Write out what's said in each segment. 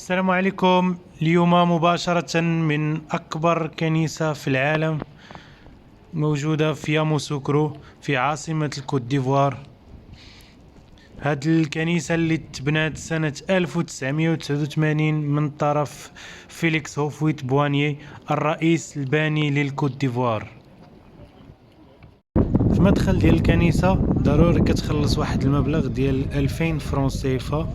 السلام عليكم. اليوم مباشرة من أكبر كنيسة في العالم موجودة في ياموسوكرو في عاصمة الكوت ديفوار. هاد الكنيسة اللي تبنات سنة 1989 من طرف فيليكس هوفويت بوانيي الرئيس الباني للكوت ديفوار. في مدخل ديال الكنيسة ضروري كتخلص واحد المبلغ ديال 2000 فرون سيفا،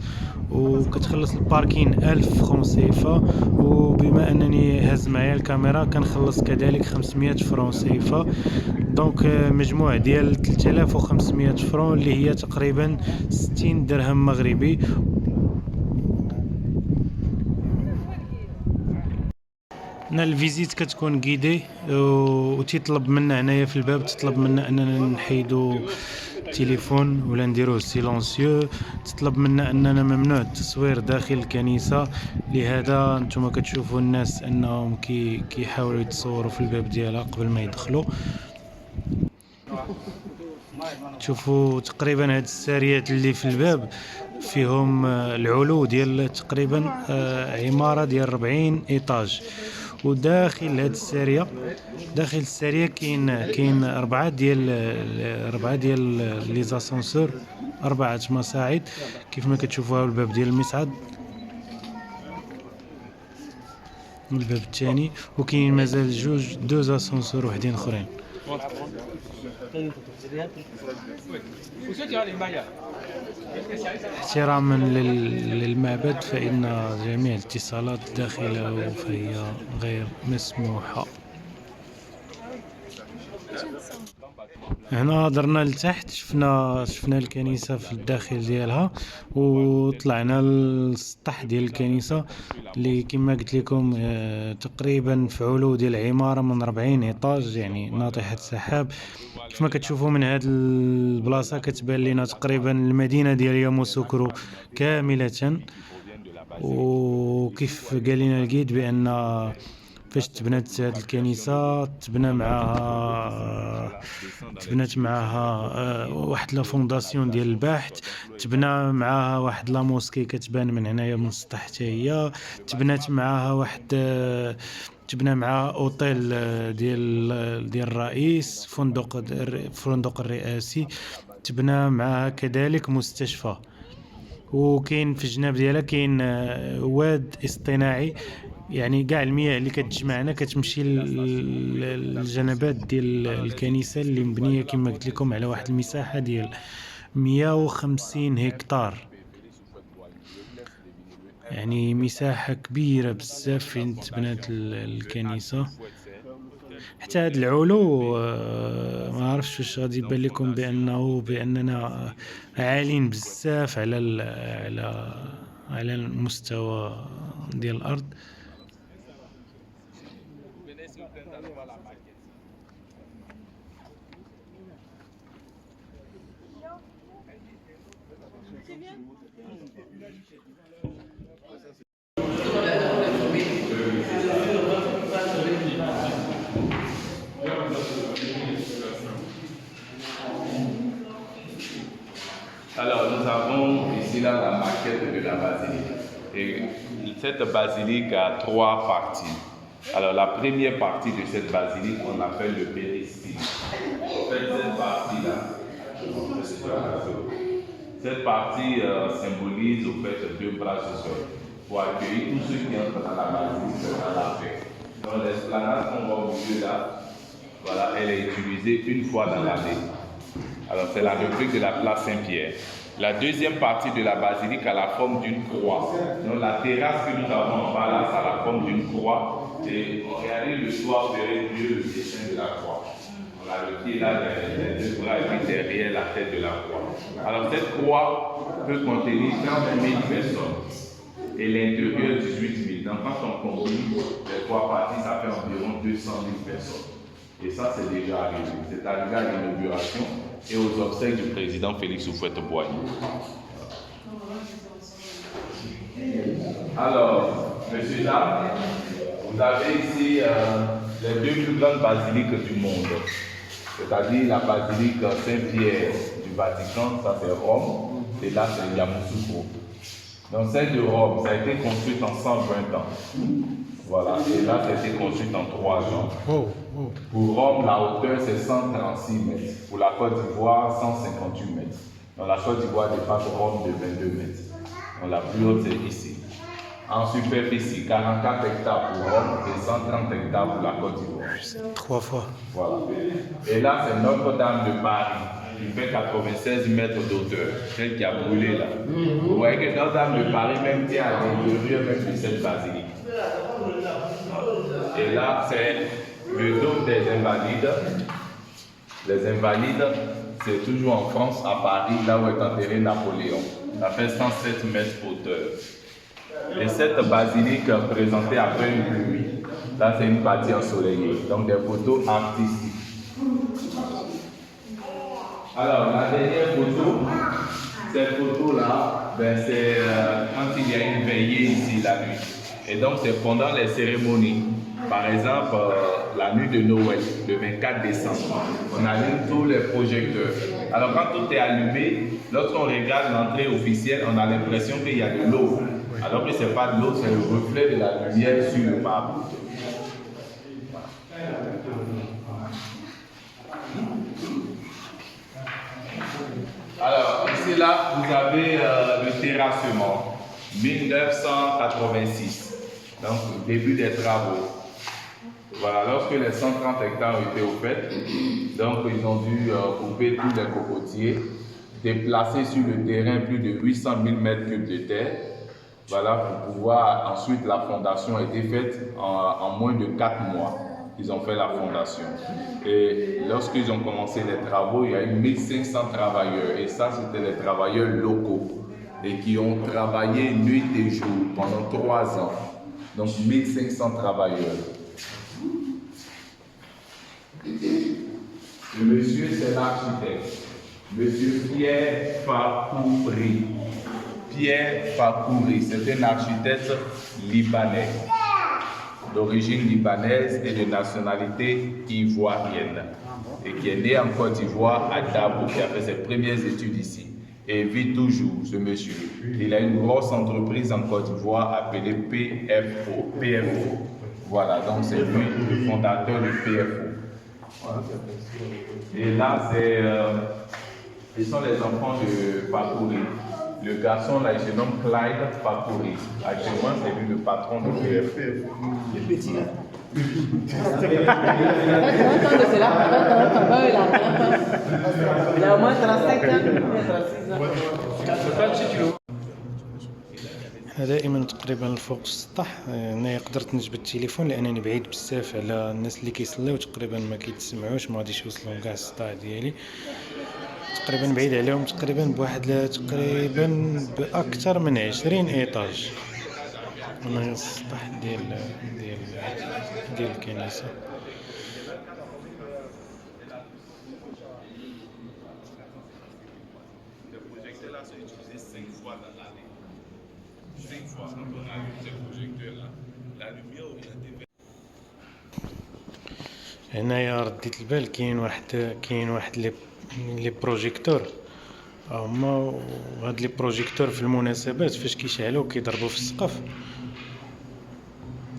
وكتخلص الباركين 1000 فرون سيفا، وبما انني هز معايا الكاميرا كنخلص كذلك 500 فرون سيفا. دونك مجموع ديال 3500 فرون اللي هي تقريبا 60 درهم مغربي. هنا الفيزيت كتكون غيدي وتيطلب منا هنايا في الباب، تطلب منا اننا نحيدو التليفون ولا نديروه سيلونسيو، تطلب منا اننا ممنوع التصوير داخل الكنيسه. لهذا نتوما كتشوفوا الناس انهم كيحاولوا يتصوروا في الباب ديالها قبل ما يدخلوا. تشوفوا تقريبا هاد الساريات اللي في الباب فيهم العلو ديال تقريبا عماره ديال 40 ايطاج. وداخل هاد الساريه، داخل الساريه كاين اربعه ديال لي زاسانسور، 4 مصاعد كيف ما كتشوفوها. الباب ديال المصعد، الباب الثاني، وكاين مازال دو زاسانسور وحدين اخرين. احتراما للمعبد فإن جميع الاتصالات داخله فهي غير مسموحة. هنا درنا لتحت، شفنا الكنيسة في الداخل ديالها، وطلعنا للسطح ديال الكنيسة اللي كما قلت لكم تقريبا في علو ديال العمارة من 40 ايطاج، يعني ناطحة سحاب. كيف ما كتشوفوا من هاد البلاصة كتبان لنا تقريبا المدينة ديال ياموسوكرو كاملة. وكيف قال لنا الجيد بأن فاش تبنات هاد الكنيسة تبنات معاها واحد لا فونداسيون ديال البحث، تبنى معاها واحد لا موسكي كتبان من هنايا من السطح حتى هي، تبنات معاها تبنى معاها اوتيل ديال الرئيس، فندق الرئاسي، تبنى معاها كذلك مستشفى. وكاين في الجناب ديالها كاين واد اصطناعي، يعني كاع المياه اللي كتجمعنا كتمشي للجنبات ديال الكنيسه اللي مبنيه كما قلت لكم على واحد المساحه ديال 150 هكتار، يعني مساحه كبيره بزاف فين تبنات الكنيسه. حتى هاد العلو ما عرفتش واش غادي يبان لكم باننا عالين بزاف على المستوى ديال الارض. Alors, nous avons ici là la maquette de la basilique. Et cette basilique a 3 parties. Alors, la première partie de cette basilique, on appelle le péristyle. En fait, cette partie-là, cette partie symbolise au fait 2 bras du sol pour accueillir tous ceux qui entrent dans la basilique dans la paix. Donc, l'esplanade qu'on voit au milieu là, voilà, elle est utilisée une fois dans l'année. Alors, c'est la réplique de la place Saint-Pierre. La deuxième partie de la basilique a la forme d'une croix. Donc, la terrasse que nous avons en bas là, ça a la forme d'une croix. Et regardez le soir, vous verrez mieux le dessin de la croix. On a le pied là, les 2 bras, et puis derrière la tête de la croix. Alors, cette croix peut contenir 30 000 personnes. Et l'intérieur, 18 000. Donc, quand on combine les 3 parties, ça fait environ 200 000 personnes. Et ça, c'est déjà arrivé. C'est arrivé à l'inauguration et aux obsèques du président Félix Houphouët-Boigny. Alors, monsieur Jacques, vous avez ici les 2 plus grandes basiliques du monde. C'est-à-dire la basilique Saint-Pierre du Vatican, ça c'est Rome, et là c'est Yamoussoukro. Donc celle de Rome, ça a été construite en 120 ans. Voilà, et là, ça a été construite en 3 ans. Oh, oh. Pour Rome, la hauteur, c'est 136 mètres. Pour la Côte d'Ivoire, 158 mètres. Donc la Côte d'Ivoire dépasse Rome de 22 mètres. Donc la plus haute, c'est ici. En superficie, 44 hectares pour Rome et 130 hectares pour la Côte d'Ivoire. C'est 3 fois. Voilà. Et là, c'est Notre-Dame de Paris. Il fait 96 mètres d'auteur, celle qui a brûlé là. Vous voyez que Notre-Dame de Paris même tient à l'intérieur même de cette basilique. Et là, c'est le dôme des Invalides. Les Invalides, c'est toujours en France, à Paris, là où est enterré Napoléon. Ça fait 107 mètres hauteur. Et cette basilique présentée après une pluie, là c'est une partie ensoleillée, donc des photos artistiques. Alors la dernière photo, cette photo-là, ben, c'est quand il y a une veillée ici la nuit. Et donc c'est pendant les cérémonies. Par exemple, la nuit de Noël, le 24 décembre, on allume tous les projecteurs. Alors quand tout est allumé, lorsqu'on regarde l'entrée officielle, on a l'impression qu'il y a de l'eau. Alors que ce n'est pas de l'eau, c'est le reflet de la lumière sur le marbre. Alors, ici, là, vous avez le terrassement, 1986, donc début des travaux. Voilà, lorsque les 130 hectares ont été offerts, donc ils ont dû couper tous les cocotiers, déplacer sur le terrain plus de 800 000 mètres cubes de terre. Voilà, pour pouvoir, ensuite la fondation a été faite en moins de 4 mois. Ils ont fait la fondation. Et lorsqu'ils ont commencé les travaux, il y a eu 1500 travailleurs. Et ça, c'était les travailleurs locaux. Et qui ont travaillé nuit et jour pendant 3 ans. Donc 1500 travailleurs. Le monsieur, c'est l'architecte. Monsieur Pierre Fakhouri. Pierre Fakhouri, c'est un architecte libanais, d'origine libanaise et de nationalité ivoirienne, et qui est né en Côte d'Ivoire à Dabo, qui a fait ses premières études ici, et vit toujours, ce monsieur. Il a une grosse entreprise en Côte d'Ivoire appelée PFO. Voilà, donc c'est lui le fondateur du PFO. Voilà. Et là, ils sont les enfants de Fakhouri. Le garçon là, il se nomme Clyde Fakhouri. Actuellement, c'est lui le patron de PFO. Le petit là. Il a au moins 35 ans, 36 ans. دائما تقريبا الفوق السطح. هنايا قدرت نجبد التليفون لانني بعيد بزاف على الناس اللي كيصليو، تقريبا ما كيتسمعوش، ما غاديش يوصلوا كاع السطح ديالي. تقريبا بعيد عليهم تقريبا بواحد تقريبا باكثر من 20 ايطاج. هنا السطح ديال الكنيسه. هنايا رديت البال كاين واحد لي بروجيكتور. هما هاد لي بروجيكتور في المناسبات فاش كيشعلوا كيضربوا في السقف،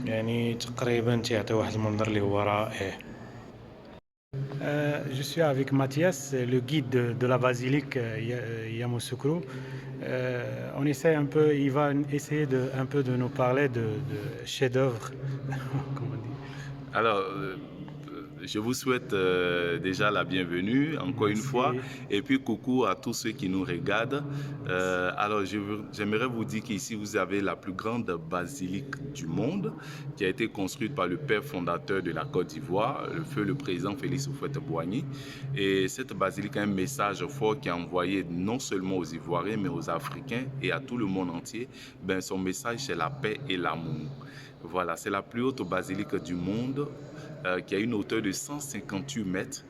يعني تقريبا تيعطي واحد المنظر اللي هو رائع. Je suis avec Mathias, le guide de la basilique Yamoussoukro. On essaie un peu, il va essayer un peu de nous parler de chef-d'œuvre. Comment dire. Alors, je vous souhaite déjà la bienvenue, encore une fois, et puis coucou à tous ceux qui nous regardent. Alors, j'aimerais vous dire qu'ici, vous avez la plus grande basilique du monde, qui a été construite par le père fondateur de la Côte d'Ivoire, le président Félix Houphouët-Boigny. Et cette basilique a un message fort qui est envoyé non seulement aux Ivoiriens, mais aux Africains et à tout le monde entier. Ben, son message, c'est la paix et l'amour. Voilà, c'est la plus haute basilique du monde, qui a une hauteur de 158 mètres.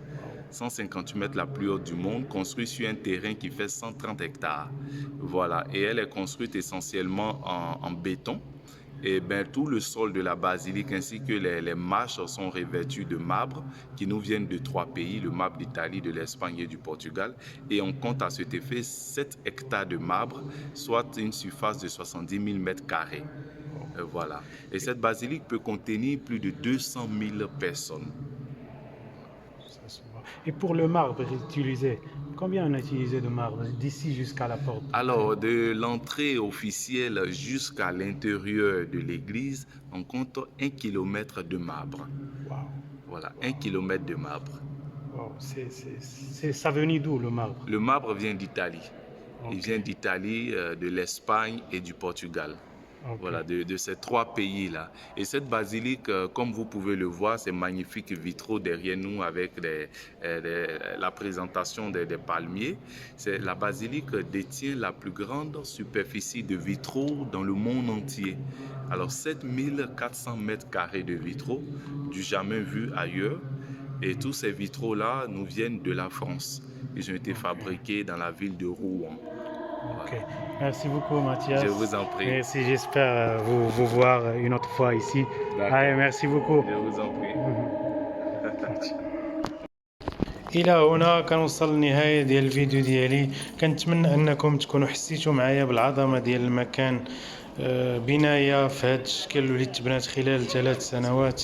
158 mètres, la plus haute du monde, construite sur un terrain qui fait 130 hectares. Voilà, et elle est construite essentiellement en béton. Et ben, tout le sol de la basilique ainsi que les marches sont revêtues de marbre qui nous viennent de 3 pays, le marbre d'Italie, de l'Espagne et du Portugal. Et on compte à cet effet 7 hectares de marbre, soit une surface de 70 000 mètres carrés. Voilà. Et cette basilique peut contenir plus de 200 000 personnes. Et pour le marbre utilisé, combien on a utilisé de marbre d'ici jusqu'à la porte? Alors, de l'entrée officielle jusqu'à l'intérieur de l'église, on compte 1 kilomètre de marbre. Wow. Voilà, 1 kilomètre de marbre. Wow. Ça venait d'où le marbre? Le marbre vient d'Italie. Okay. Il vient d'Italie, de l'Espagne et du Portugal. Okay. Voilà, de ces 3 pays-là. Et cette basilique, comme vous pouvez le voir, ces magnifiques vitraux derrière nous avec la présentation des palmiers. La basilique détient la plus grande superficie de vitraux dans le monde entier. Alors 7400 mètres carrés de vitraux, du jamais vu ailleurs. Et tous ces vitraux-là nous viennent de la France. Ils ont été fabriqués dans la ville de Rouen. Ok, merci beaucoup Mathias. Je vous en prie. Merci, j'espère vous voir une autre fois ici. Allez, merci beaucoup. Je vous en prie. الى هنا كنوصل للنهايه ديال الفيديو ديالي. كنتمنى انكم تكونوا حسيتوا معايا بالعظمه ديال المكان. بنايه في هذا الشكل اللي تبنات خلال 3 سنوات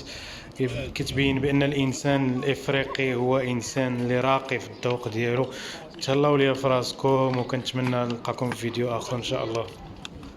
كتبين بان الانسان الافريقي هو انسان اللي راقي في الذوق ديالو. تهلاو ليا فراسكم وكنتمنى نلقاكم في فيديو اخر ان شاء الله.